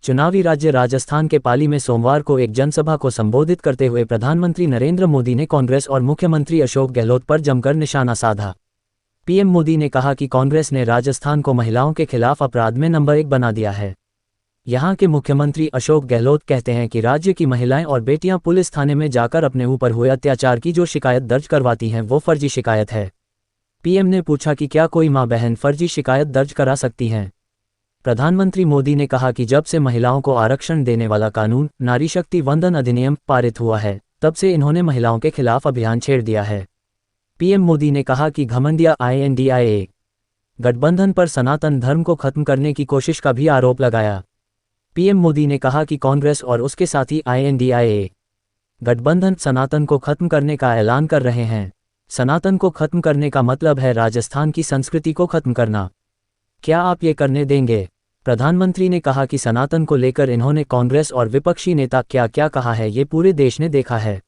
चुनावी राज्य राजस्थान के पाली में सोमवार को एक जनसभा को संबोधित करते हुए प्रधानमंत्री नरेंद्र मोदी ने कांग्रेस और मुख्यमंत्री अशोक गहलोत पर जमकर निशाना साधा। पीएम मोदी ने कहा कि कांग्रेस ने राजस्थान को महिलाओं के खिलाफ अपराध में नंबर 1 बना दिया है। यहां के मुख्यमंत्री अशोक गहलोत कहते हैं कि राज्य की महिलाएं और बेटियां पुलिस थाने में जाकर अपने ऊपर हुए अत्याचार की जो शिकायत दर्ज करवाती हैं वो फर्जी शिकायत है। पीएम ने पूछा कि क्या कोई मां बहन फर्जी शिकायत दर्ज करा सकती हैं। प्रधानमंत्री मोदी ने कहा कि जब से महिलाओं को आरक्षण देने वाला कानून नारी शक्ति वंदन अधिनियम पारित हुआ है, तब से इन्होंने महिलाओं के खिलाफ अभियान छेड़ दिया है। पीएम मोदी ने कहा कि घमंडिया INDIA गठबंधन पर सनातन धर्म को खत्म करने की कोशिश का भी आरोप लगाया। पीएम मोदी ने कहा कि कांग्रेस और उसके साथी INDIA गठबंधन सनातन को खत्म करने का ऐलान कर रहे हैं। सनातन को खत्म करने का मतलब है राजस्थान की संस्कृति को खत्म करना। क्या आप ये करने देंगे? प्रधानमंत्री ने कहा कि सनातन को लेकर इन्होंने कांग्रेस और विपक्षी नेता क्या क्या कहा है ये पूरे देश ने देखा है।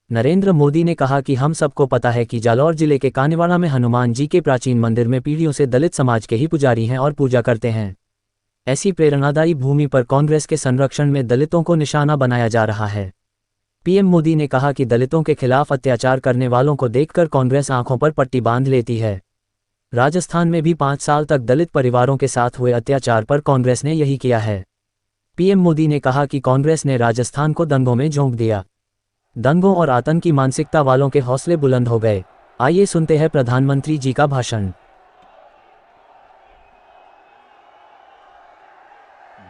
नरेंद्र मोदी ने कहा कि हम सबको पता है कि जालौर जिले के कानेवाड़ा में हनुमान जी के प्राचीन मंदिर में पीढ़ियों से दलित समाज के ही पुजारी हैं और पूजा करते हैं। ऐसी प्रेरणादायी भूमि पर कांग्रेस के संरक्षण में दलितों को निशाना बनाया जा रहा है। पीएम मोदी ने कहा कि दलितों के खिलाफ अत्याचार करने वालों को देखकर कांग्रेस आंखों पर पट्टी बांध लेती है। राजस्थान में भी 5 साल तक दलित परिवारों के साथ हुए अत्याचार पर कांग्रेस ने यही किया है। पीएम मोदी ने कहा कि कांग्रेस ने राजस्थान को दंगों में झोंक दिया। दंगों और आतंकी मानसिकता वालों के हौसले बुलंद हो गए। आइए सुनते हैं प्रधानमंत्री जी का भाषण।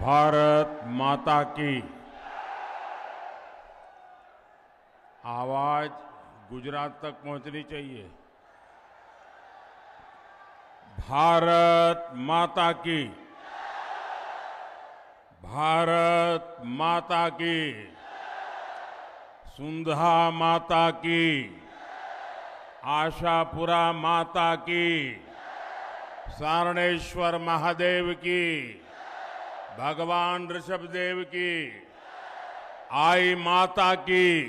भारत माता की आवाज गुजरात तक पहुंचनी चाहिए। भारत माता की, भारत माता की, सुंधा माता की, आशापुरा माता की, सारणेश्वर महादेव की, भगवान ऋषभदेव की, आई माता की,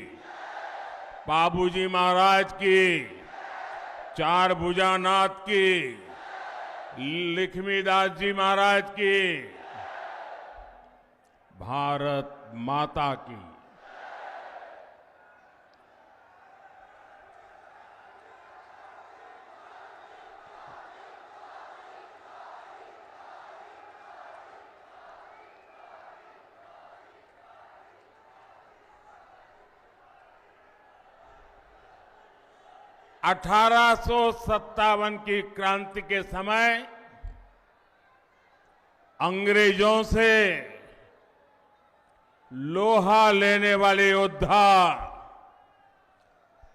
बाबूजी महाराज की, चार भुजानाथ की, लक्ष्मीदास जी महाराज की, भारत माता की। अठारह की क्रांति के समय अंग्रेजों से लोहा लेने वाले योद्धा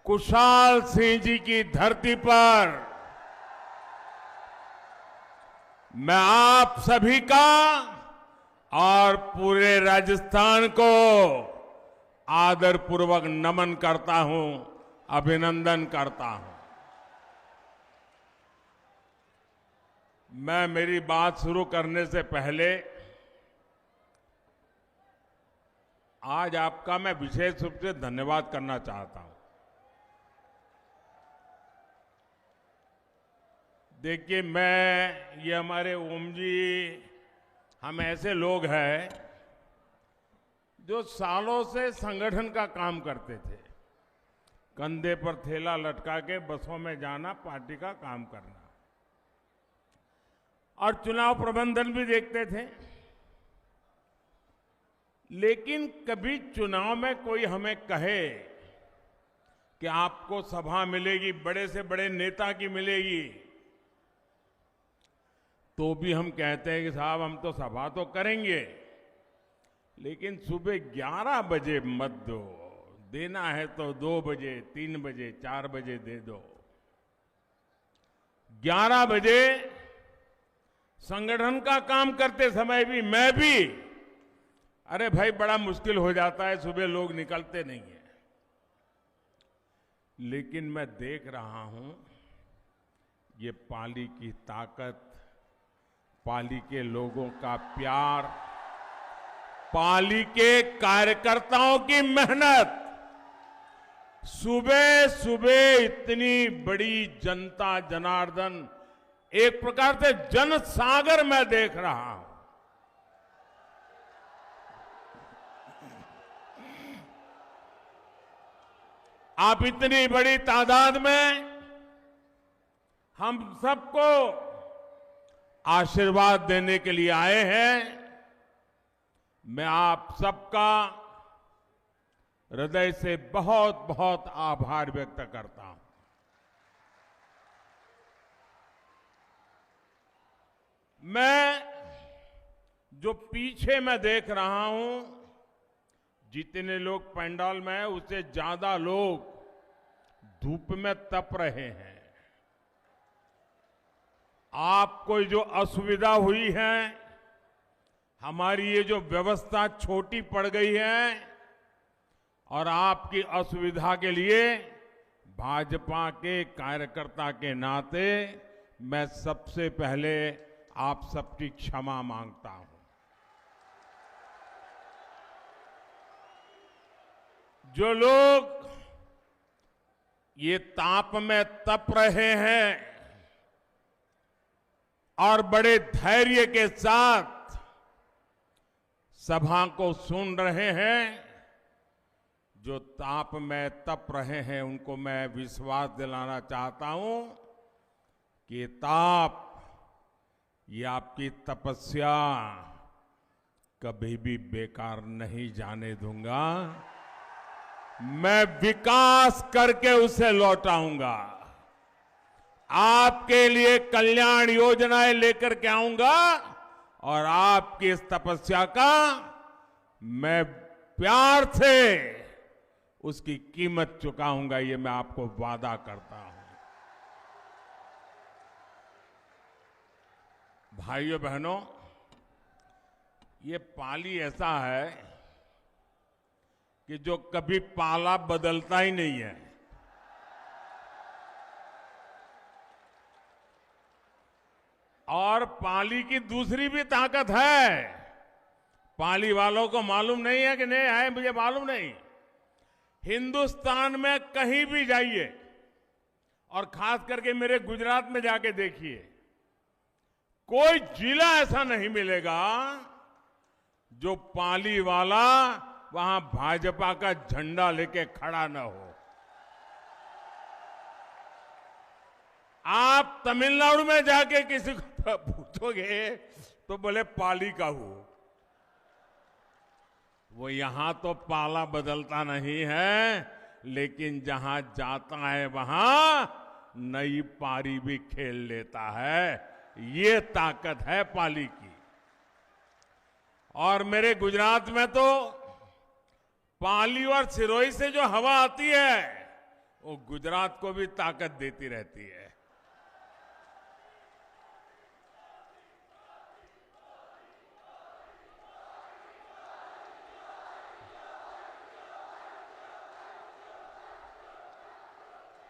कुशाल सिंह जी की धरती पर मैं आप सभी का और पूरे राजस्थान को आदरपूर्वक नमन करता हूं, अभिनंदन करता हूं। मैं मेरी बात शुरू करने से पहले आज आपका मैं विशेष रूप से धन्यवाद करना चाहता हूं। देखिए, ये हमारे ओम जी, हम ऐसे लोग हैं जो सालों से संगठन का काम करते थे। कंधे पर थैला लटका के बसों में जाना, पार्टी का काम करना और चुनाव प्रबंधन भी देखते थे। लेकिन कभी चुनाव में कोई हमें कहे कि आपको सभा मिलेगी, बड़े से बड़े नेता की मिलेगी, तो भी हम कहते हैं कि साहब हम तो सभा तो करेंगे, लेकिन सुबह 11 बजे मत दो, देना है तो 2 बजे, 3 बजे, 4 बजे दे दो। 11 बजे संगठन का काम करते समय भी मैं भी, अरे भाई बड़ा मुश्किल हो जाता है, सुबह लोग निकलते नहीं है। लेकिन मैं देख रहा हूं ये पाली की ताकत, पाली के लोगों का प्यार, पाली के कार्यकर्ताओं की मेहनत। सुबह सुबह इतनी बड़ी जनता जनार्दन, एक प्रकार से जनसागर मैं देख रहा हूं। आप इतनी बड़ी तादाद में हम सबको आशीर्वाद देने के लिए आए हैं। मैं आप सबका हृदय से बहुत बहुत आभार व्यक्त करता हूं। मैं जो पीछे मैं देख रहा हूं, जितने लोग पंडाल में हैं उससे ज्यादा लोग धूप में तप रहे हैं। आपको जो असुविधा हुई है, हमारी ये जो व्यवस्था छोटी पड़ गई है, और आपकी असुविधा के लिए भाजपा के कार्यकर्ता के नाते मैं सबसे पहले आप सबकी क्षमा मांगता हूं। जो लोग ये ताप में तप रहे हैं और बड़े धैर्य के साथ सभा को सुन रहे हैं, जो ताप में तप रहे हैं, उनको मैं विश्वास दिलाना चाहता हूं कि ताप, ये आपकी तपस्या कभी भी बेकार नहीं जाने दूंगा। मैं विकास करके उसे लौटाऊंगा। आपके लिए कल्याण योजनाएं लेकर के आऊंगा और आपकी इस तपस्या का मैं प्यार से उसकी कीमत चुकाऊंगा, ये मैं आपको वादा करता हूं। भाइयों बहनों, ये पाली ऐसा है कि जो कभी पाला बदलता ही नहीं है। और पाली की दूसरी भी ताकत है। पाली वालों को मालूम नहीं है कि नहीं है, मुझे मालूम नहीं। हिंदुस्तान में कहीं भी जाइए और खास करके मेरे गुजरात में जाके देखिए, कोई जिला ऐसा नहीं मिलेगा जो पाली वाला वहां भाजपा का झंडा लेके खड़ा न हो। आप तमिलनाडु में जाके किसी को पूछोगे तो बोले पाली का हूं। वो यहां तो पाला बदलता नहीं है, लेकिन जहां जाता है वहां नई पारी भी खेल लेता है। ये ताकत है पाली की। और मेरे गुजरात में तो पाली और सिरोही से जो हवा आती है, वो गुजरात को भी ताकत देती रहती है।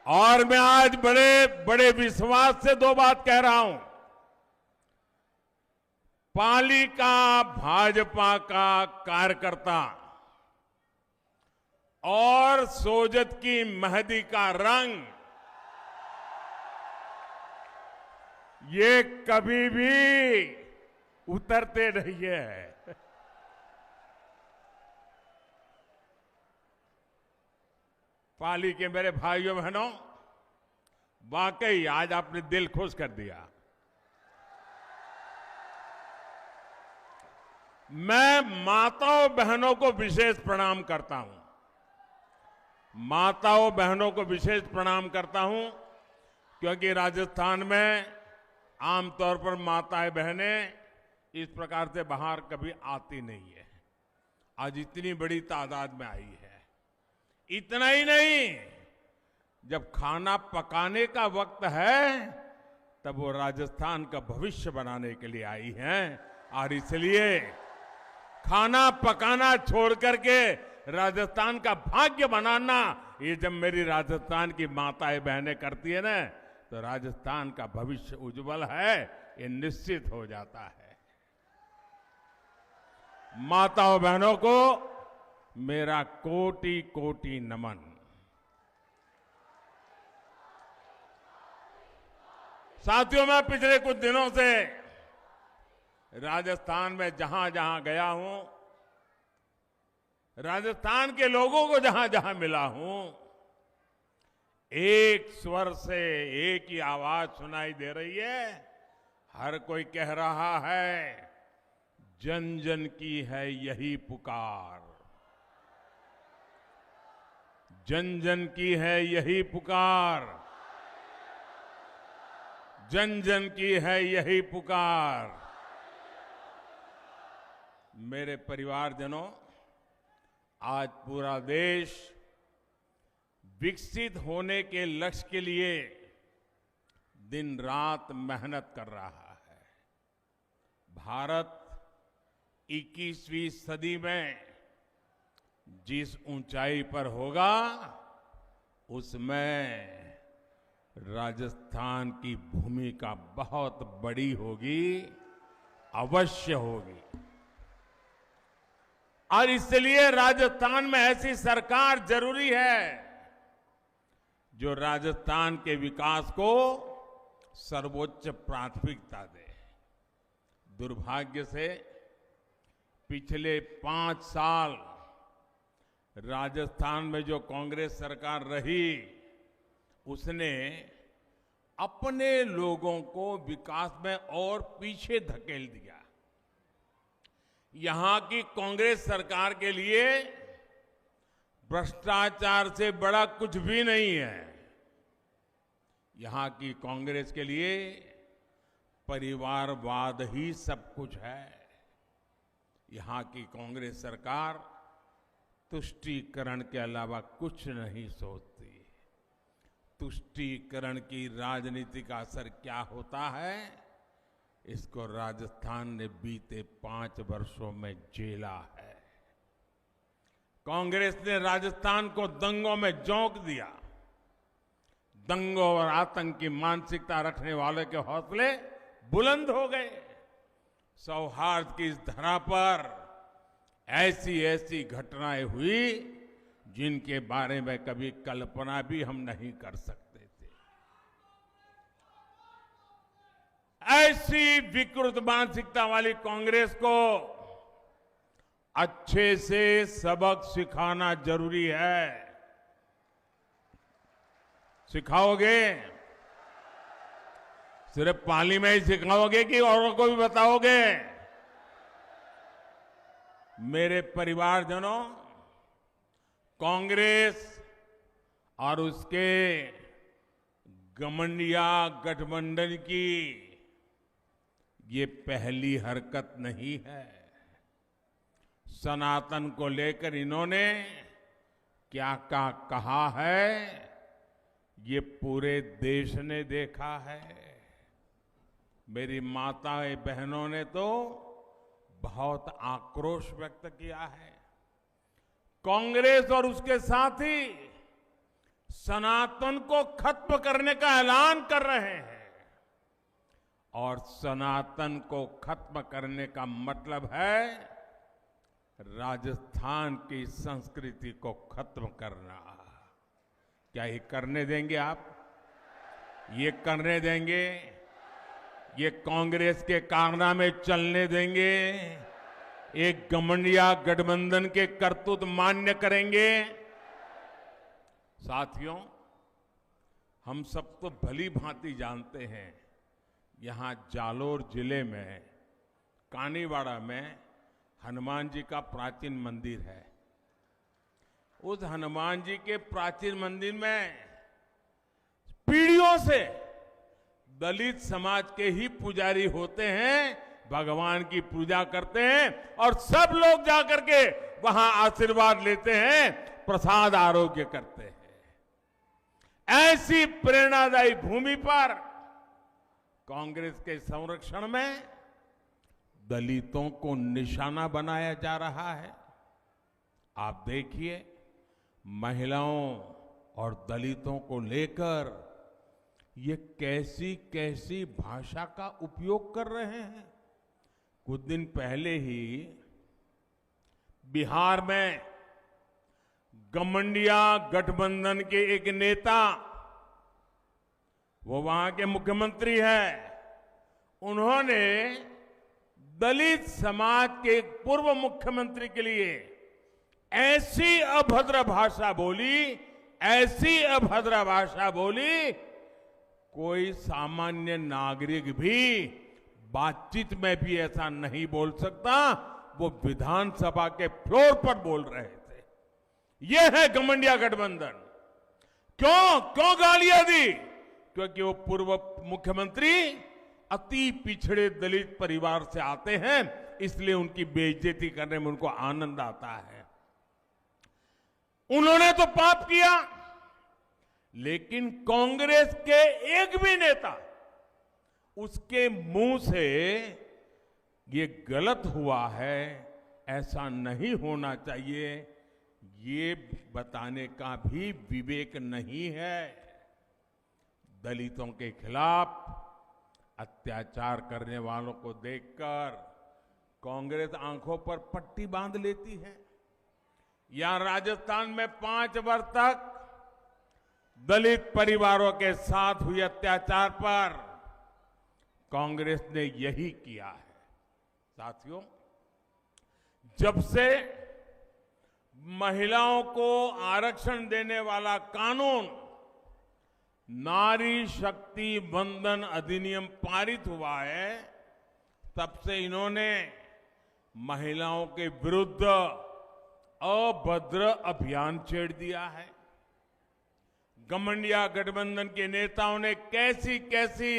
और मैं आज बड़े बड़े विश्वास से दो बात कह रहा हूं। पाली का भाजपा का कार्यकर्ता और सोजत की मेहंदी का रंग, ये कभी भी उतरते नहीं है। पाली के मेरे भाइयों बहनों, वाकई आज आपने दिल खुश कर दिया। मैं माताओं बहनों को विशेष प्रणाम करता हूं। माताओं बहनों को विशेष प्रणाम करता हूं क्योंकि राजस्थान में आमतौर पर माताएं बहनें इस प्रकार से बाहर कभी आती नहीं है। आज इतनी बड़ी तादाद में आई है। इतना ही नहीं, जब खाना पकाने का वक्त है तब वो राजस्थान का भविष्य बनाने के लिए आई हैं। और इसलिए खाना पकाना छोड़ करके राजस्थान का भाग्य बनाना, ये जब मेरी राजस्थान की माताएं बहनें करती है ना, तो राजस्थान का भविष्य उज्जवल है, ये निश्चित हो जाता है। माताओं बहनों को मेरा कोटि कोटि नमन। साथियों, मैं पिछले कुछ दिनों से राजस्थान में जहां जहां गया हूं, राजस्थान के लोगों को जहां जहां मिला हूं, एक स्वर से एक ही आवाज सुनाई दे रही है। हर कोई कह रहा है, जन जन की है यही पुकार, जन जन की है यही पुकार, जन जन की है यही पुकार। मेरे परिवारजनों, आज पूरा देश विकसित होने के लक्ष्य के लिए दिन रात मेहनत कर रहा है। भारत 21वीं सदी में जिस ऊंचाई पर होगा, उसमें राजस्थान की भूमिका बहुत बड़ी होगी, अवश्य होगी। और इसलिए राजस्थान में ऐसी सरकार जरूरी है जो राजस्थान के विकास को सर्वोच्च प्राथमिकता दे। दुर्भाग्य से पिछले 5 साल राजस्थान में जो कांग्रेस सरकार रही, उसने अपने लोगों को विकास में और पीछे धकेल दिया। यहां की कांग्रेस सरकार के लिए भ्रष्टाचार से बड़ा कुछ भी नहीं है। यहां की कांग्रेस के लिए परिवारवाद ही सब कुछ है। यहां की कांग्रेस सरकार तुष्टीकरण के अलावा कुछ नहीं सोचती। तुष्टीकरण की राजनीति का असर क्या होता है, इसको राजस्थान ने बीते 5 वर्षों में झेला है। कांग्रेस ने राजस्थान को दंगों में झोंक दिया। दंगों और आतंक की मानसिकता रखने वालों के हौसले बुलंद हो गए। सौहार्द की इस धरा पर ऐसी ऐसी घटनाएं हुई जिनके बारे में कभी कल्पना भी हम नहीं कर सकते थे। ऐसी विकृत मानसिकता वाली कांग्रेस को अच्छे से सबक सिखाना जरूरी है। सिखाओगे? सिर्फ पाली में ही सिखाओगे कि औरों को भी बताओगे? मेरे परिवारजनों, कांग्रेस और उसके घमंडिया गठबंधन की ये पहली हरकत नहीं है। सनातन को लेकर इन्होंने क्या क्या कहा है, ये पूरे देश ने देखा है। मेरी माताएं बहनों ने तो बहुत आक्रोश व्यक्त किया है। कांग्रेस और उसके साथी सनातन को खत्म करने का ऐलान कर रहे हैं। और सनातन को खत्म करने का मतलब है राजस्थान की संस्कृति को खत्म करना। क्या ये करने देंगे आप? ये करने देंगे? ये कांग्रेस के कारनामे चलने देंगे? एक घमंडिया गठबंधन के करतूत मान्य करेंगे? साथियों, हम सब तो भली भांति जानते हैं, यहां जालोर जिले में कानीवाड़ा में हनुमान जी का प्राचीन मंदिर है। उस हनुमान जी के प्राचीन मंदिर में पीढ़ियों से दलित समाज के ही पुजारी होते हैं, भगवान की पूजा करते हैं और सब लोग जाकर के वहां आशीर्वाद लेते हैं, प्रसाद आरोग्य करते हैं। ऐसी प्रेरणादायी भूमि पर कांग्रेस के संरक्षण में दलितों को निशाना बनाया जा रहा है। आप देखिए, महिलाओं और दलितों को लेकर ये कैसी कैसी भाषा का उपयोग कर रहे हैं। कुछ दिन पहले ही बिहार में घमंडिया गठबंधन के एक नेता, वो वहां के मुख्यमंत्री हैं, उन्होंने दलित समाज के एक पूर्व मुख्यमंत्री के लिए ऐसी अभद्र भाषा बोली ऐसी अभद्र भाषा बोली, कोई सामान्य नागरिक भी बातचीत में भी ऐसा नहीं बोल सकता। वो विधानसभा के फ्लोर पर बोल रहे थे। यह है घमंडिया गठबंधन। क्यों क्यों गालियां दी? क्योंकि वो पूर्व मुख्यमंत्री अति पिछड़े दलित परिवार से आते हैं, इसलिए उनकी बेइज्जती करने में उनको आनंद आता है। उन्होंने तो पाप किया, लेकिन कांग्रेस के एक भी नेता उसके मुंह से ये गलत हुआ है, ऐसा नहीं होना चाहिए, ये बताने का भी विवेक नहीं है। दलितों के खिलाफ अत्याचार करने वालों को देखकर कांग्रेस आंखों पर पट्टी बांध लेती है। यहां राजस्थान में 5 वर्ष तक दलित परिवारों के साथ हुए अत्याचार पर कांग्रेस ने यही किया है। साथियों, जब से महिलाओं को आरक्षण देने वाला कानून नारी शक्ति वंदन अधिनियम पारित हुआ है, तब से इन्होंने महिलाओं के विरुद्ध अभद्र अभियान छेड़ दिया है। घमंडिया गठबंधन के नेताओं ने कैसी कैसी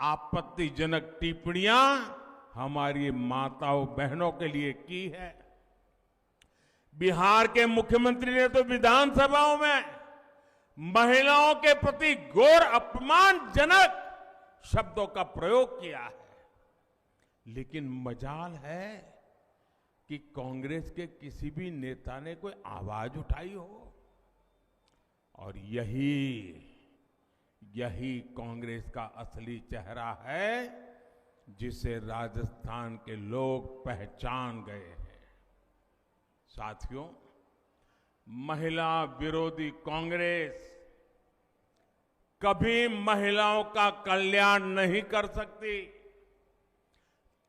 आपत्तिजनक टिप्पणियां हमारी माताओं बहनों के लिए की है। बिहार के मुख्यमंत्री ने तो विधानसभाओं में महिलाओं के प्रति घोर अपमानजनक शब्दों का प्रयोग किया है। लेकिन मजाल है कि कांग्रेस के किसी भी नेता ने कोई आवाज उठाई हो। और यही कांग्रेस का असली चेहरा है, जिसे राजस्थान के लोग पहचान गए हैं। साथियों, महिला विरोधी कांग्रेस कभी महिलाओं का कल्याण नहीं कर सकती,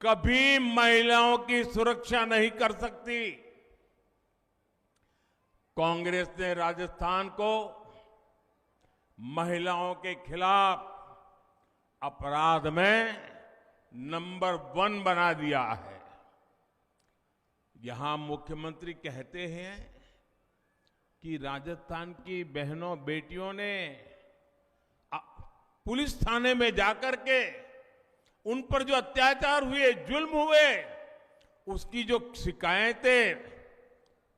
कभी महिलाओं की सुरक्षा नहीं कर सकती। कांग्रेस ने राजस्थान को महिलाओं के खिलाफ अपराध में नंबर 1 बना दिया है। यहां मुख्यमंत्री कहते हैं कि राजस्थान की बहनों बेटियों ने पुलिस थाने में जाकर के उन पर जो अत्याचार हुए, जुल्म हुए, उसकी जो शिकायतें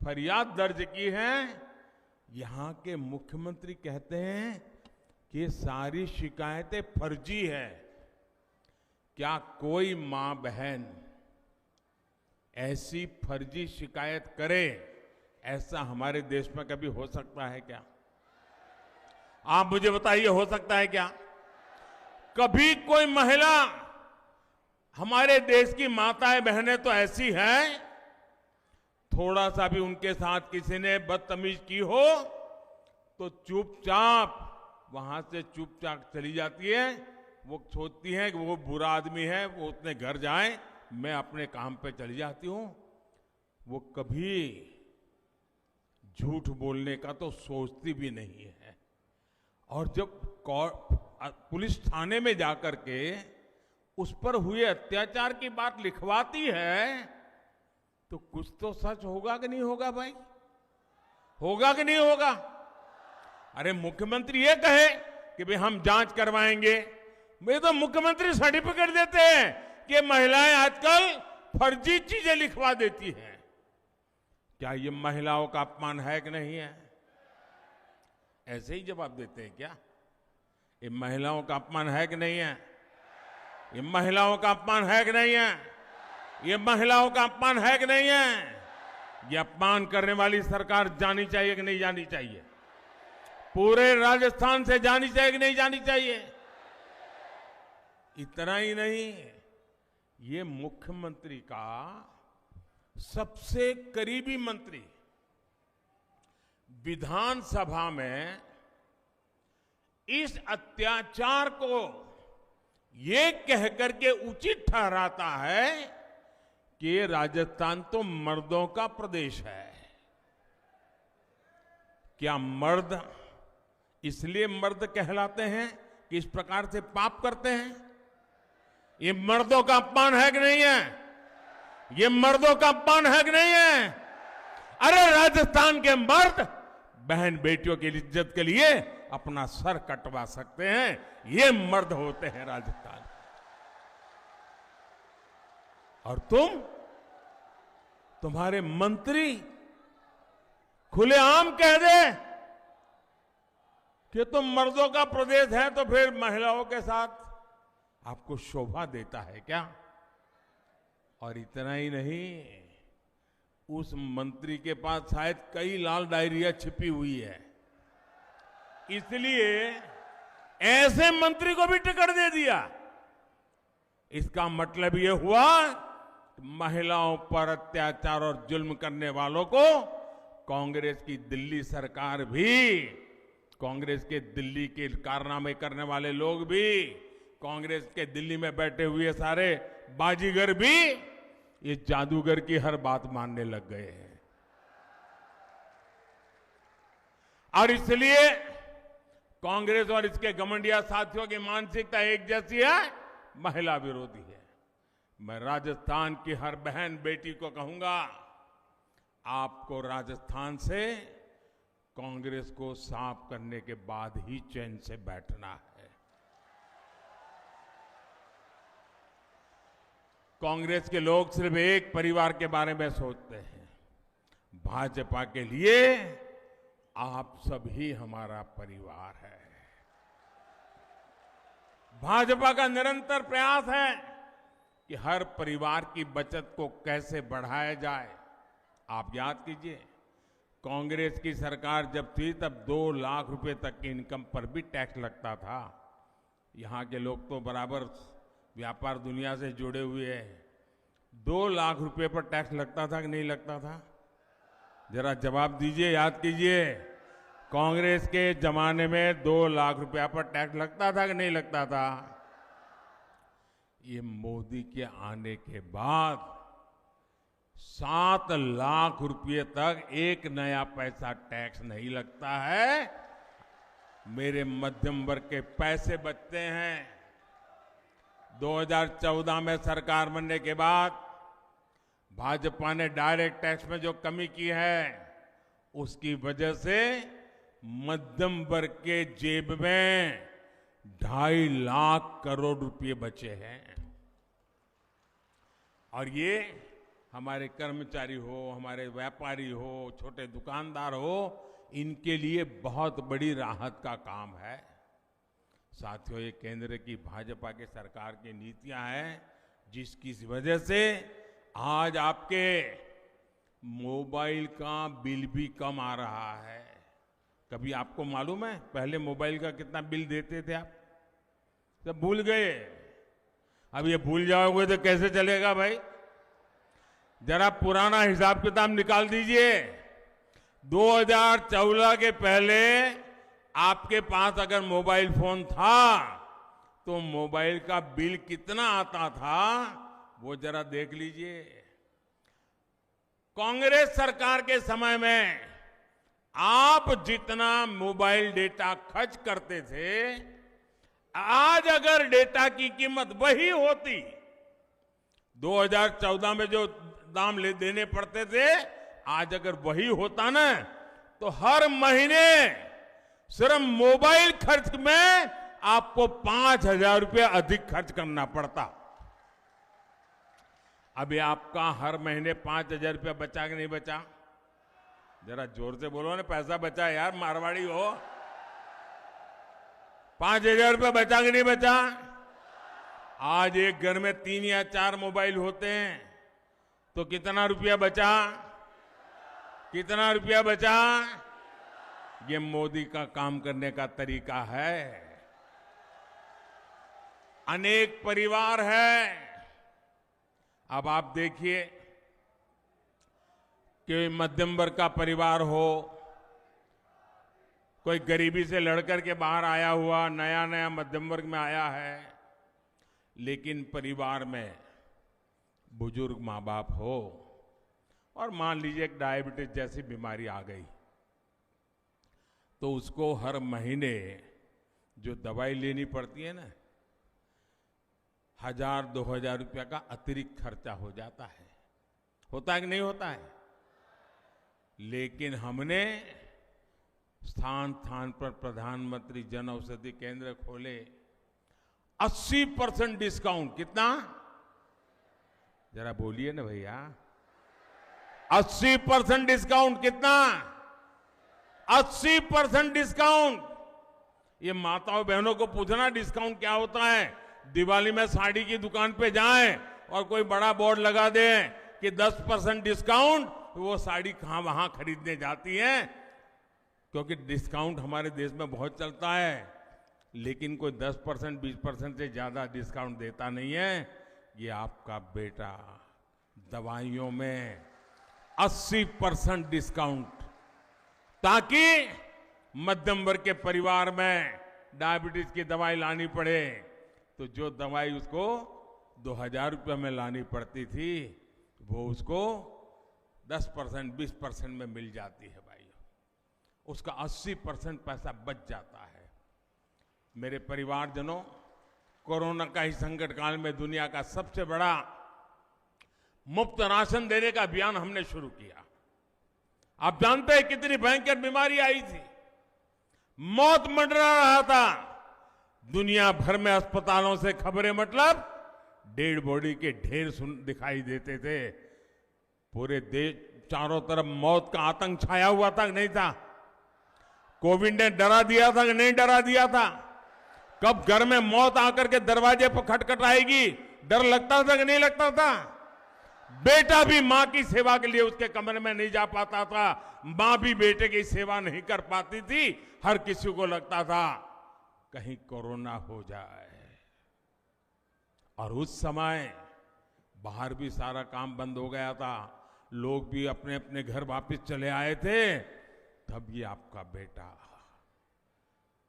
फरियाद दर्ज की हैं, यहां के मुख्यमंत्री कहते हैं कि ये सारी शिकायतें फर्जी है। क्या कोई मां बहन ऐसी फर्जी शिकायत करे? ऐसा हमारे देश में कभी हो सकता है क्या? आप मुझे बताइए, हो सकता है क्या? कभी कोई महिला, हमारे देश की माताएं बहनें तो ऐसी हैं, थोड़ा सा भी उनके साथ किसी ने बदतमीज की हो तो चुपचाप वहां से चुपचाप चली जाती है। वो सोचती है कि वो बुरा आदमी है, वो अपने घर जाए, मैं अपने काम पे चली जाती हूं। वो कभी झूठ बोलने का तो सोचती भी नहीं है। और जब पुलिस थाने में जाकर के उस पर हुए अत्याचार की बात लिखवाती है, तो कुछ तो सच होगा कि नहीं होगा भाई? होगा कि नहीं होगा? अरे मुख्यमंत्री ये कहे कि भाई हम जांच करवाएंगे, वे तो मुख्यमंत्री सर्टिफिकेट देते हैं कि महिलाएं आजकल फर्जी चीजें लिखवा देती हैं। क्या ये महिलाओं का अपमान है कि नहीं है? ऐसे ही जवाब देते हैं क्या? ये महिलाओं का अपमान है कि नहीं है? ये महिलाओं का अपमान है कि नहीं है? ये महिलाओं का अपमान है कि नहीं है? ये अपमान करने वाली सरकार जानी चाहिए कि नहीं जानी चाहिए? पूरे राजस्थान से जानी चाहिए कि नहीं जानी चाहिए? इतना ही नहीं, ये मुख्यमंत्री का सबसे करीबी मंत्री विधानसभा में इस अत्याचार को ये कहकर के उचित ठहराता है कि राजस्थान तो मर्दों का प्रदेश है। क्या मर्द इसलिए मर्द कहलाते हैं कि इस प्रकार से पाप करते हैं? ये मर्दों का अपमान है कि नहीं है? ये मर्दों का अपमान है कि नहीं है? अरे राजस्थान के मर्द बहन बेटियों की इज्जत के लिए अपना सर कटवा सकते हैं। ये मर्द होते हैं राजस्थान। और तुम्हारे मंत्री खुलेआम कह दे कि तुम मर्दों का प्रदेश है तो फिर महिलाओं के साथ आपको शोभा देता है क्या? और इतना ही नहीं, उस मंत्री के पास शायद कई लाल डायरिया छिपी हुई है, इसलिए ऐसे मंत्री को भी टिकट दे दिया। इसका मतलब यह हुआ कि महिलाओं पर अत्याचार और जुल्म करने वालों को कांग्रेस की दिल्ली सरकार भी, कांग्रेस के दिल्ली के कारनामे करने वाले लोग भी, कांग्रेस के दिल्ली में बैठे हुए सारे बाजीगर भी ये जादूगर की हर बात मानने लग गए हैं। और इसलिए कांग्रेस और इसके घमंडिया साथियों की मानसिकता एक जैसी है, महिला विरोधी है। मैं राजस्थान की हर बहन बेटी को कहूंगा, आपको राजस्थान से कांग्रेस को साफ करने के बाद ही चैन से बैठना है। कांग्रेस के लोग सिर्फ एक परिवार के बारे में सोचते हैं। भाजपा के लिए आप सभी हमारा परिवार है। भाजपा का निरंतर प्रयास है कि हर परिवार की बचत को कैसे बढ़ाया जाए। आप याद कीजिए, कांग्रेस की सरकार जब थी तब 2 लाख रुपए तक की इनकम पर भी टैक्स लगता था। यहां के लोग तो बराबर व्यापार दुनिया से जुड़े हुए हैं। 2 लाख रुपए पर टैक्स लगता था कि नहीं लगता था? जरा जवाब दीजिए, याद कीजिए। कांग्रेस के जमाने में 2 लाख रुपया पर टैक्स लगता था कि नहीं लगता था? ये मोदी के आने के बाद 7 लाख रुपये तक एक नया पैसा टैक्स नहीं लगता है। मेरे मध्यम वर्ग के पैसे बचते हैं। 2014 में सरकार बनने के बाद भाजपा ने डायरेक्ट टैक्स में जो कमी की है, उसकी वजह से मध्यम वर्ग के जेब में 2.5 लाख करोड़ रुपए बचे हैं। और ये हमारे कर्मचारी हो, हमारे व्यापारी हो, छोटे दुकानदार हो, इनके लिए बहुत बड़ी राहत का काम है। साथियों, ये केंद्र की भाजपा की सरकार की नीतियां हैं, जिसकी वजह से आज आपके मोबाइल का बिल भी कम आ रहा है। कभी आपको मालूम है पहले मोबाइल का कितना बिल देते थे आप? सब भूल गए। अब ये भूल जाओगे तो कैसे चलेगा भाई? जरा पुराना हिसाब किताब निकाल दीजिए। 2014 के पहले आपके पास अगर मोबाइल फोन था तो मोबाइल का बिल कितना आता था, वो जरा देख लीजिए। कांग्रेस सरकार के समय में आप जितना मोबाइल डेटा खर्च करते थे, आज अगर डेटा की कीमत वही होती, 2014 में जो दाम देने पड़ते थे, आज अगर वही होता ना, तो हर महीने सिर्फ मोबाइल खर्च में आपको 5,000 रुपये अधिक खर्च करना पड़ता। अभी आपका हर महीने 5,000 रुपया बचा कि नहीं बचा? जरा जोर से बोलो ना, पैसा बचा यार, मारवाड़ी हो। 5,000 रुपया बचा कि नहीं बचा? आज एक घर में 3 या 4 मोबाइल होते हैं तो कितना रुपया बचा? कितना रुपया बचा? ये मोदी का काम करने का तरीका है। अनेक परिवार है। अब आप देखिए कि मध्यम वर्ग का परिवार हो, कोई गरीबी से लड़कर के बाहर आया हुआ नया नया मध्यम वर्ग में आया है, लेकिन परिवार में बुजुर्ग माँ बाप हो और मान लीजिए एक डायबिटीज जैसी बीमारी आ गई, तो उसको हर महीने जो दवाई लेनी पड़ती है ना, 1000-2000 रुपया का अतिरिक्त खर्चा हो जाता है। होता है कि नहीं होता है? लेकिन हमने स्थान स्थान पर प्रधानमंत्री जन औषधि केंद्र खोले। 80% डिस्काउंट। कितना? जरा बोलिए ना भैया। 80% डिस्काउंट। कितना? 80% डिस्काउंट। ये माताओं बहनों को पूछना डिस्काउंट क्या होता है। दिवाली में साड़ी की दुकान पे जाएं और कोई बड़ा बोर्ड लगा दे कि 10% डिस्काउंट, वो साड़ी कहां वहां खरीदने जाती हैं, क्योंकि डिस्काउंट हमारे देश में बहुत चलता है। लेकिन कोई 10%, 20% से ज्यादा डिस्काउंट देता नहीं है। ये आपका बेटा दवाइयों में 80% डिस्काउंट, ताकि मध्यम वर्ग के परिवार में डायबिटीज की दवाई लानी पड़े तो जो दवाई उसको 2000 रुपये में लानी पड़ती थी, वो उसको 10%, 20% में मिल जाती है भाई। उसका 80% पैसा बच जाता है। मेरे परिवारजनों, कोरोना का ही संकट काल में दुनिया का सबसे बड़ा मुफ्त राशन देने का अभियान हमने शुरू किया। आप जानते हैं कितनी भयंकर बीमारी आई थी, मौत मंडरा रहा था। दुनिया भर में अस्पतालों से खबरें, मतलब डेड बॉडी के ढेर दिखाई देते थे। पूरे देश चारों तरफ मौत का आतंक छाया हुआ था कि नहीं था? कोविड ने डरा दिया था कि नहीं डरा दिया था? कब घर में मौत आकर के दरवाजे पर खटखटाएगी, डर लगता था कि नहीं लगता था? बेटा भी मां की सेवा के लिए उसके कमरे में नहीं जा पाता था, मां भी बेटे की सेवा नहीं कर पाती थी। हर किसी को लगता था कहीं कोरोना हो जाए। और उस समय बाहर भी सारा काम बंद हो गया था, लोग भी अपने अपने घर वापस चले आए थे। तब ये आपका बेटा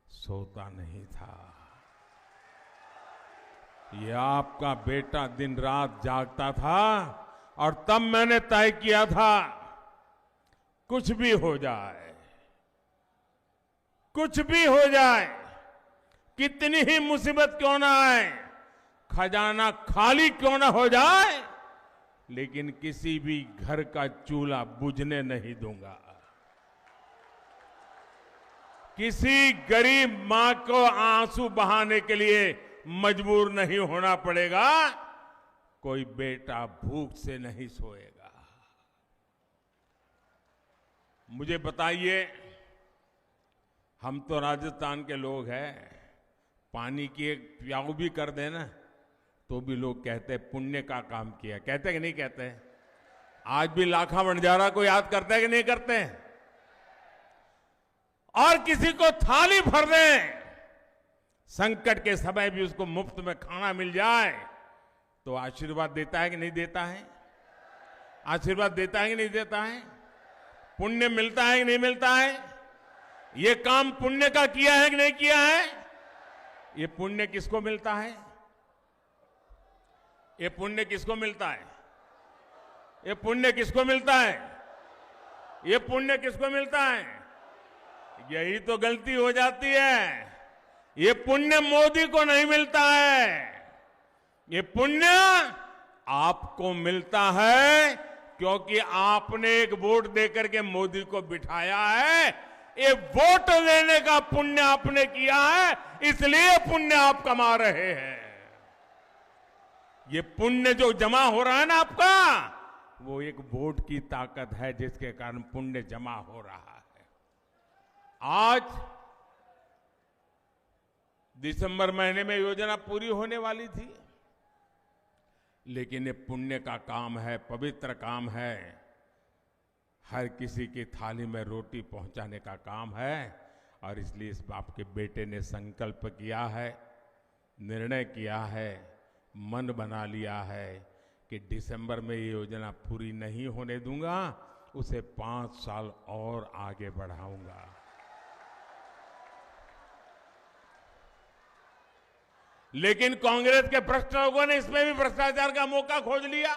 सोता नहीं था। ये आपका बेटा दिन रात जागता था। और तब मैंने तय किया था, कुछ भी हो जाए, कुछ भी हो जाए, कितनी ही मुसीबत क्यों ना आए, खजाना खाली क्यों ना हो जाए, लेकिन किसी भी घर का चूल्हा बुझने नहीं दूंगा। किसी गरीब मां को आंसू बहाने के लिए मजबूर नहीं होना पड़ेगा। कोई बेटा भूख से नहीं सोएगा। मुझे बताइए, हम तो राजस्थान के लोग हैं, पानी की एक प्याऊ भी कर देना तो भी लोग कहते हैं पुण्य का काम किया। कहते कि नहीं कहते? आज भी लाखा वणजारा को याद करते हैं कि नहीं करते हैं? और किसी को थाली भर दें, संकट के समय भी उसको मुफ्त में खाना मिल जाए तो आशीर्वाद देता है कि नहीं देता है? आशीर्वाद देता है कि नहीं देता है? पुण्य मिलता है कि नहीं मिलता है? ये काम पुण्य का किया है कि नहीं किया है? ये पुण्य किसको मिलता है? ये पुण्य किसको मिलता है? ये पुण्य किसको मिलता है? ये पुण्य किसको मिलता है? यही तो गलती हो जाती है। ये पुण्य मोदी को नहीं मिलता है। ये पुण्य आपको मिलता है, क्योंकि आपने एक वोट देकर के मोदी को बिठाया है। ये वोट देने का पुण्य आपने किया है, इसलिए पुण्य आप कमा रहे हैं। ये पुण्य जो जमा हो रहा है ना आपका, वो एक वोट की ताकत है जिसके कारण पुण्य जमा हो रहा है। आज दिसंबर महीने में योजना पूरी होने वाली थी, लेकिन ये पुण्य का काम है, पवित्र काम है। हर किसी की थाली में रोटी पहुंचाने का काम है। और इसलिए इस बाप के बेटे ने संकल्प किया है, निर्णय किया है, मन बना लिया है कि दिसंबर में ये योजना पूरी नहीं होने दूंगा, उसे 5 साल और आगे बढ़ाऊंगा। लेकिन कांग्रेस के भ्रष्ट लोगों ने इसमें भी भ्रष्टाचार का मौका खोज लिया।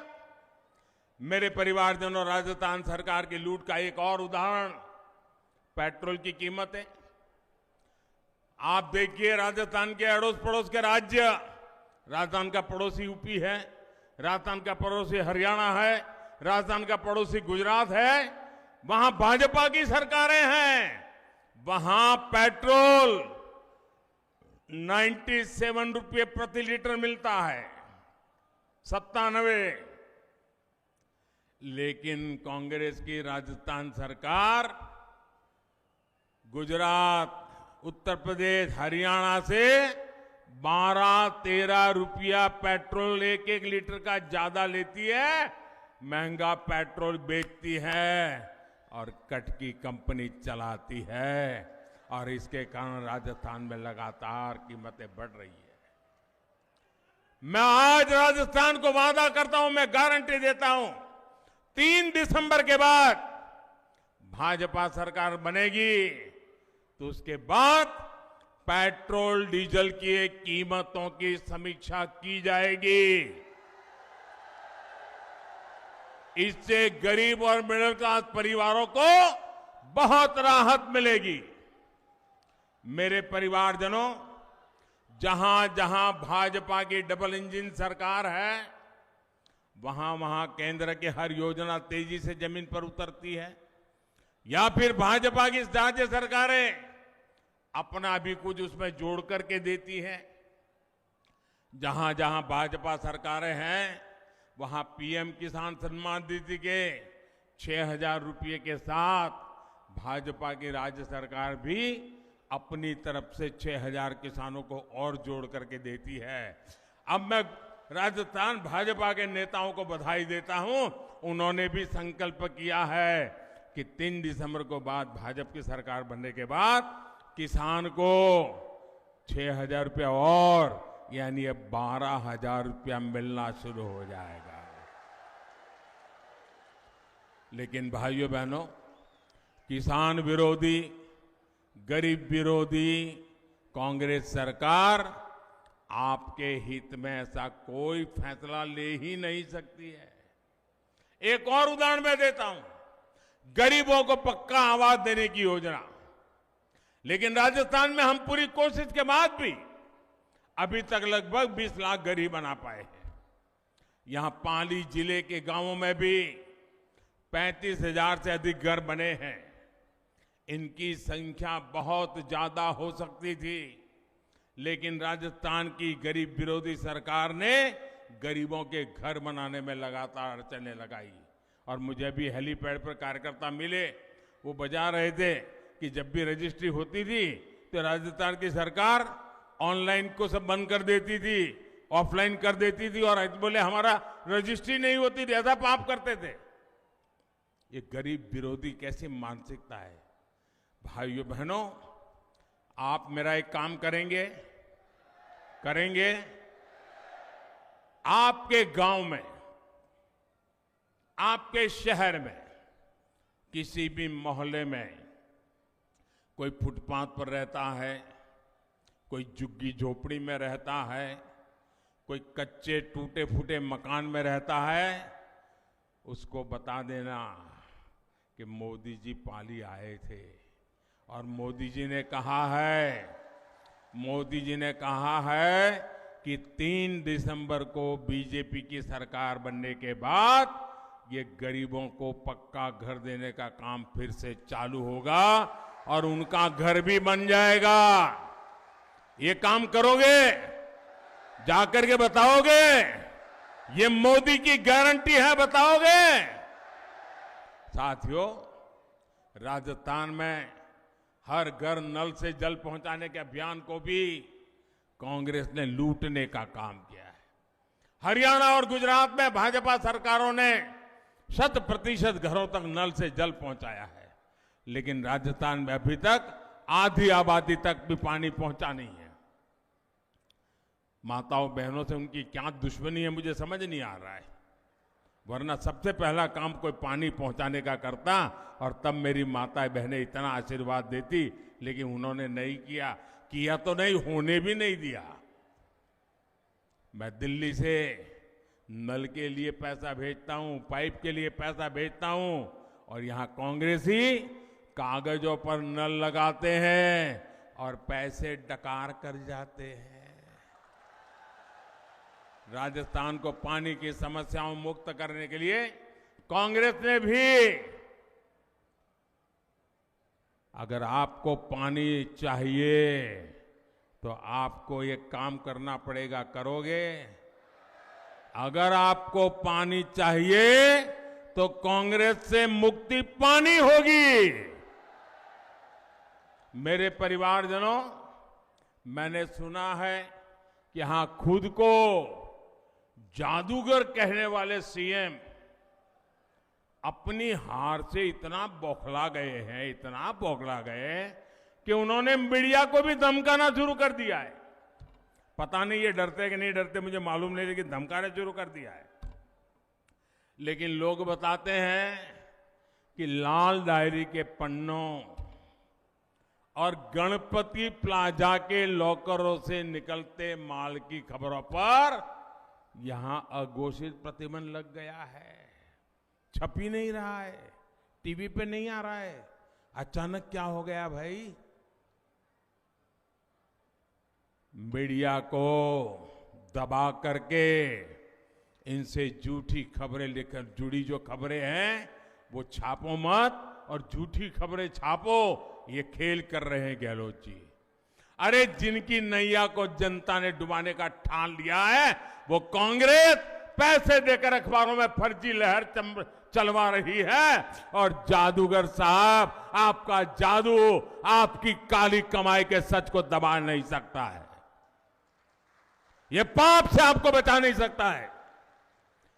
मेरे परिवारजनों, राजस्थान सरकार की लूट का एक और उदाहरण पेट्रोल की कीमत है। आप देखिए राजस्थान के अड़ोस पड़ोस के राज्य, राजस्थान का पड़ोसी यूपी है, राजस्थान का पड़ोसी हरियाणा है, राजस्थान का पड़ोसी गुजरात है, वहां भाजपा की सरकारें हैं। वहां पेट्रोल 97 रुपये प्रति लीटर मिलता है, 97। लेकिन कांग्रेस की राजस्थान सरकार गुजरात, उत्तर प्रदेश, हरियाणा से 12-13 रुपया पेट्रोल एक एक लीटर का ज्यादा लेती है, महंगा पेट्रोल बेचती है और कट की कंपनी चलाती है। और इसके कारण राजस्थान में लगातार कीमतें बढ़ रही है। मैं आज राजस्थान को वादा करता हूं, मैं गारंटी देता हूं, 3 दिसंबर के बाद भाजपा सरकार बनेगी तो उसके बाद पेट्रोल डीजल की कीमतों की समीक्षा की जाएगी। इससे गरीब और मिडिल क्लास परिवारों को बहुत राहत मिलेगी। मेरे परिवारजनों, जहां जहां भाजपा की डबल इंजन सरकार है, वहां वहां केंद्र की हर योजना तेजी से जमीन पर उतरती है, या फिर भाजपा की राज्य सरकारें अपना भी कुछ उसमें जोड़ करके देती है। जहां जहां भाजपा सरकारें हैं, वहां पीएम किसान सम्मान निधि के 6,000 रुपये के साथ भाजपा की राज्य सरकार भी अपनी तरफ से 6,000 किसानों को और जोड़ करके देती है। अब मैं राजस्थान भाजपा के नेताओं को बधाई देता हूं, उन्होंने भी संकल्प किया है कि 3 दिसंबर को बाद भाजपा की सरकार बनने के बाद किसान को 6,000 रुपया और, यानी अब 12,000 रुपया मिलना शुरू हो जाएगा। लेकिन भाइयों बहनों, किसान विरोधी, गरीब विरोधी कांग्रेस सरकार आपके हित में ऐसा कोई फैसला ले ही नहीं सकती है। एक और उदाहरण मैं देता हूं, गरीबों को पक्का आवास देने की योजना। लेकिन राजस्थान में हम पूरी कोशिश के बाद भी अभी तक लगभग 20 लाख गरीब बना पाए हैं। यहां पाली जिले के गांवों में भी 35,000 से अधिक घर बने हैं। इनकी संख्या बहुत ज्यादा हो सकती थी, लेकिन राजस्थान की गरीब विरोधी सरकार ने गरीबों के घर बनाने में लगातार अड़चनें लगाई। और मुझे भी हेलीपैड पर कार्यकर्ता मिले, वो बजा रहे थे कि जब भी रजिस्ट्री होती थी तो राजस्थान की सरकार ऑनलाइन को सब बंद कर देती थी, ऑफलाइन कर देती थी, और बोले हमारा रजिस्ट्री नहीं होती थी, ऐसा पाप करते थे। ये गरीब विरोधी कैसी मानसिकता है। भाइयों बहनों, आप मेरा एक काम करेंगे, आपके गांव में, आपके शहर में, किसी भी मोहल्ले में कोई फुटपाथ पर रहता है, कोई झुग्गी झोपड़ी में रहता है, कोई कच्चे टूटे फूटे मकान में रहता है, उसको बता देना कि मोदी जी पाली आए थे और मोदी जी ने कहा है कि 3 दिसंबर को बीजेपी की सरकार बनने के बाद ये गरीबों को पक्का घर देने का काम फिर से चालू होगा और उनका घर भी बन जाएगा। ये काम करोगे? जाकर के बताओगे? ये मोदी की गारंटी है, बताओगे? साथियों, राजस्थान में हर घर नल से जल पहुंचाने के अभियान को भी कांग्रेस ने लूटने का काम किया है। हरियाणा और गुजरात में भाजपा सरकारों ने 100% घरों तक नल से जल पहुंचाया है, लेकिन राजस्थान में अभी तक आधी आबादी तक भी पानी पहुंचा नहीं है। माताओं बहनों से उनकी क्या दुश्मनी है मुझे समझ नहीं आ रहा है, वरना सबसे पहला काम कोई पानी पहुंचाने का करता और तब मेरी माताएं बहनें इतना आशीर्वाद देती, लेकिन उन्होंने नहीं किया तो नहीं, होने भी नहीं दिया। मैं दिल्ली से नल के लिए पैसा भेजता हूं, पाइप के लिए पैसा भेजता हूं, और यहां कांग्रेसी कागजों पर नल लगाते हैं और पैसे पैसे डकार कर जाते हैं। राजस्थान को पानी की समस्याओं मुक्त करने के लिए कांग्रेस ने भी, अगर आपको पानी चाहिए तो आपको ये काम करना पड़ेगा, करोगे? अगर आपको पानी चाहिए तो कांग्रेस से मुक्ति पानी होगी। मेरे परिवारजनों, मैंने सुना है कि यहां खुद को जादूगर कहने वाले सीएम अपनी हार से इतना बौखला गए कि उन्होंने मीडिया को भी धमकाना शुरू कर दिया है। पता नहीं ये डरते कि नहीं डरते, मुझे मालूम नहीं, लेकिन धमकाना शुरू कर दिया है। लेकिन लोग बताते हैं कि लाल डायरी के पन्नों और गणपति प्लाजा के लॉकरों से निकलते माल की खबरों पर यहां अघोषित प्रतिबंध लग गया है। छप ही नहीं रहा है, टीवी पे नहीं आ रहा है। अचानक क्या हो गया भाई? मीडिया को दबा करके इनसे झूठी खबरें लेकर जुड़ी जो खबरें हैं वो छापो मत, और झूठी खबरें छापो, ये खेल कर रहे हैं गहलोत जी। अरे जिनकी नैया को जनता ने डुबाने का ठान लिया है वो कांग्रेस पैसे देकर अखबारों में फर्जी लहर चलवा रही है, और जादूगर साहब आपका जादू आपकी काली कमाई के सच को दबा नहीं सकता है। ये पाप से आपको बचा नहीं सकता है।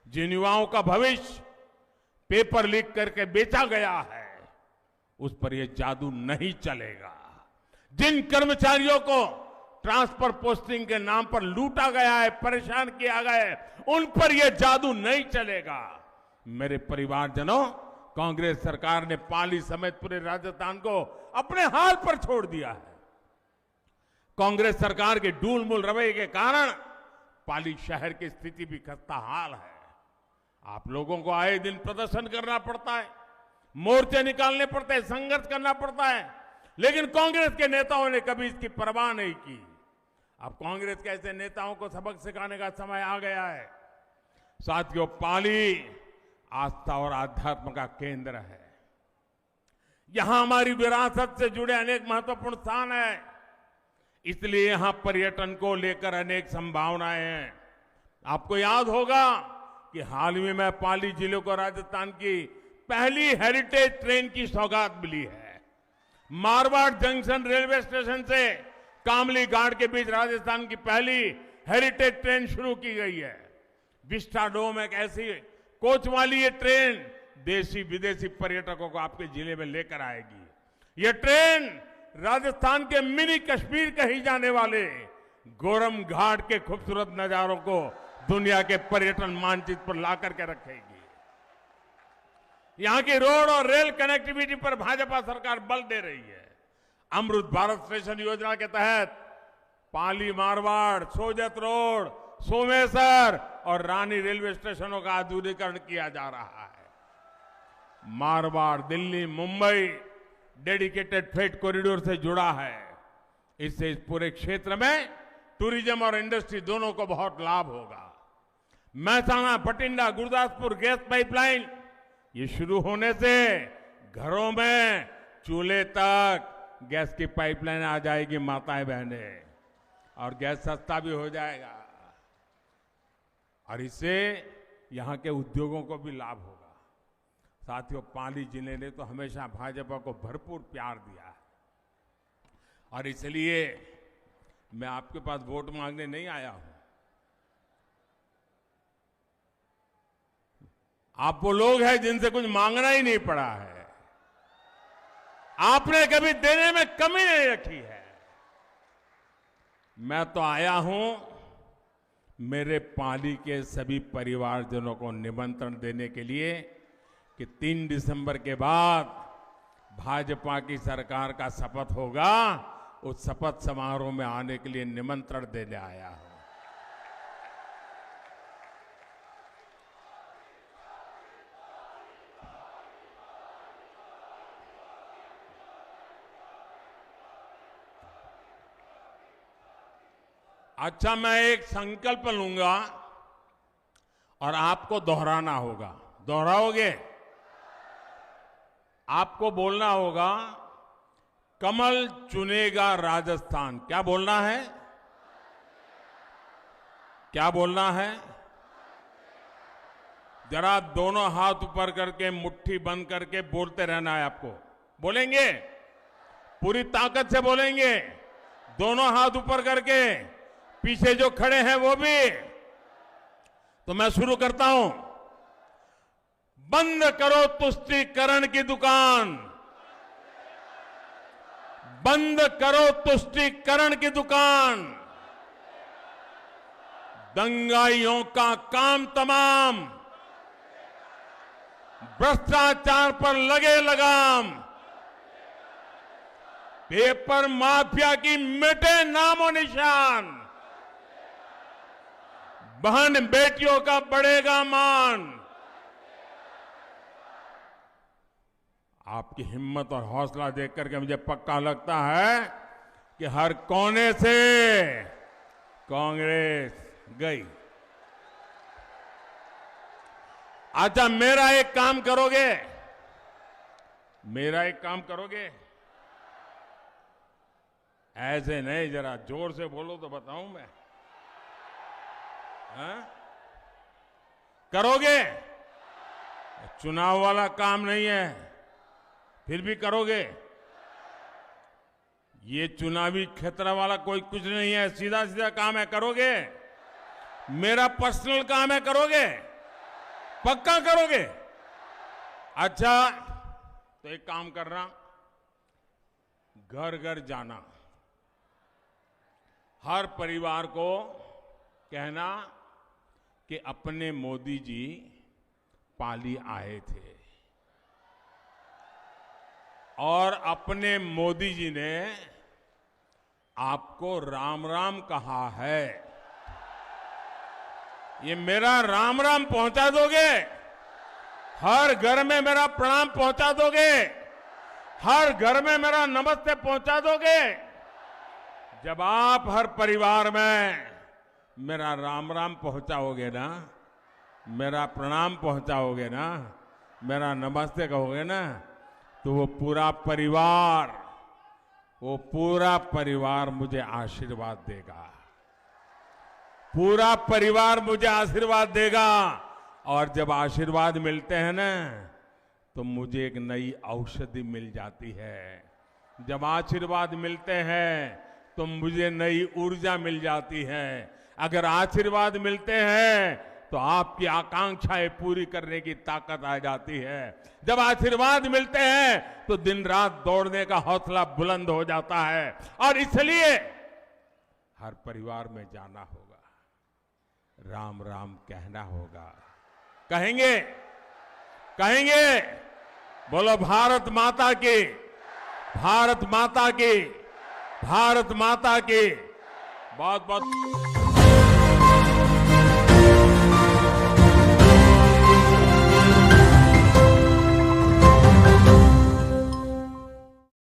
जिन युवाओं का भविष्य पेपर लीक करके बेचा गया है उस पर यह जादू नहीं चलेगा। जिन कर्मचारियों को ट्रांसफर पोस्टिंग के नाम पर लूटा गया है, परेशान किया गया है, उन पर यह जादू नहीं चलेगा। मेरे परिवारजनों, कांग्रेस सरकार ने पाली समेत पूरे राजस्थान को अपने हाल पर छोड़ दिया है। कांग्रेस सरकार के डूलमुल रवैये के कारण पाली शहर की स्थिति भी खस्ता हाल है। आप लोगों को आए दिन प्रदर्शन करना पड़ता है, मोर्चे निकालने पड़ते हैं, संघर्ष करना पड़ता है, लेकिन कांग्रेस के नेताओं ने कभी इसकी परवाह नहीं की। अब कांग्रेस के ऐसे नेताओं को सबक सिखाने का समय आ गया है। साथियों, पाली आस्था और आध्यात्म का केंद्र है। यहां हमारी विरासत से जुड़े अनेक महत्वपूर्ण स्थान हैं, इसलिए यहां पर्यटन को लेकर अनेक संभावनाएं हैं। आपको याद होगा कि हाल ही में पाली जिले को राजस्थान की पहली हेरिटेज ट्रेन की सौगात मिली है। मारवाड़ जंक्शन रेलवे स्टेशन से कामली घाट के बीच राजस्थान की पहली हेरिटेज ट्रेन शुरू की गई है। विस्टाडोम एक ऐसी कोच वाली ये ट्रेन देशी विदेशी पर्यटकों को आपके जिले में लेकर आएगी। ये ट्रेन राजस्थान के मिनी कश्मीर कही जाने वाले गोरम घाट के खूबसूरत नजारों को दुनिया के पर्यटन मानचित्र पर ला करके रखेगी। यहां की रोड और रेल कनेक्टिविटी पर भाजपा सरकार बल दे रही है। अमृत भारत स्टेशन योजना के तहत पाली मारवाड़, सोजत रोड, सोमेश्वर और रानी रेलवे स्टेशनों का आधुनिकीकरण किया जा रहा है। Marwar Delhi Mumbai dedicated freight corridor से जुड़ा है। इससे इस पूरे क्षेत्र में टूरिज्म और इंडस्ट्री दोनों को बहुत लाभ होगा। महसाणा बठिंडा गुरदासपुर गैस पाइपलाइन ये शुरू होने से घरों में चूल्हे तक गैस की पाइपलाइन आ जाएगी माताएं बहनें, और गैस सस्ता भी हो जाएगा, और इससे यहां के उद्योगों को भी लाभ होगा। साथियों, पाली जिले ने तो हमेशा भाजपा को भरपूर प्यार दिया है, और इसलिए मैं आपके पास वोट मांगने नहीं आया हूं। आप वो लोग हैं जिनसे कुछ मांगना ही नहीं पड़ा है। आपने कभी देने में कमी नहीं रखी है। मैं तो आया हूं मेरे पाली के सभी परिवारजनों को निमंत्रण देने के लिए कि 3 दिसंबर के बाद भाजपा की सरकार का शपथ होगा, उस शपथ समारोह में आने के लिए निमंत्रण देने आया हूं। अच्छा, मैं एक संकल्प लूंगा और आपको दोहराना होगा। दोहराओगे? आपको बोलना होगा, कमल चुनेगा राजस्थान। क्या बोलना है? क्या बोलना है? जरा दोनों हाथ ऊपर करके मुट्ठी बंद करके बोलते रहना है आपको। बोलेंगे? पूरी ताकत से बोलेंगे, दोनों हाथ ऊपर करके। पीछे जो खड़े हैं वो भी। तो मैं शुरू करता हूं। बंद करो तुष्टीकरण की दुकान। बंद करो तुष्टीकरण की दुकान। दंगाइयों का काम तमाम। भ्रष्टाचार पर लगे लगाम। पेपर माफिया की मिटे नामो निशान। बहन बेटियों का बढ़ेगा मान। आपकी हिम्मत और हौसला देख करके मुझे पक्का लगता है कि हर कोने से कांग्रेस गई। अच्छा, मेरा एक काम करोगे? मेरा एक काम करोगे? ऐसे नहीं, जरा जोर से बोलो तो बताऊं मैं। हाँ? करोगे? चुनाव वाला काम नहीं है, फिर भी करोगे? ये चुनावी क्षेत्र वाला कोई कुछ नहीं है, सीधा सीधा काम है। करोगे? मेरा पर्सनल काम है। करोगे? पक्का करोगे? अच्छा, तो एक काम करना, घर घर जाना, हर परिवार को कहना कि अपने मोदी जी पाली आए थे और अपने मोदी जी ने आपको राम राम कहा है। ये मेरा राम राम पहुंचा दोगे? हर घर में मेरा प्रणाम पहुंचा दोगे? हर घर में मेरा नमस्ते पहुंचा दोगे? जब आप हर परिवार में मेरा राम राम पहुंचाओगे ना, मेरा प्रणाम पहुंचाओगे ना, मेरा नमस्ते कहोगे ना, तो वो पूरा परिवार मुझे आशीर्वाद देगा। पूरा परिवार मुझे आशीर्वाद देगा। और जब आशीर्वाद मिलते हैं ना, तो मुझे एक नई औषधि मिल जाती है। जब आशीर्वाद मिलते हैं तो मुझे नई ऊर्जा मिल जाती है। अगर आशीर्वाद मिलते हैं तो आपकी आकांक्षाएं पूरी करने की ताकत आ जाती है। जब आशीर्वाद मिलते हैं तो दिन रात दौड़ने का हौसला बुलंद हो जाता है। और इसलिए हर परिवार में जाना होगा, राम राम कहना होगा। कहेंगे? कहेंगे? बोलो भारत माता की, भारत माता की, भारत माता की। बहुत बहुत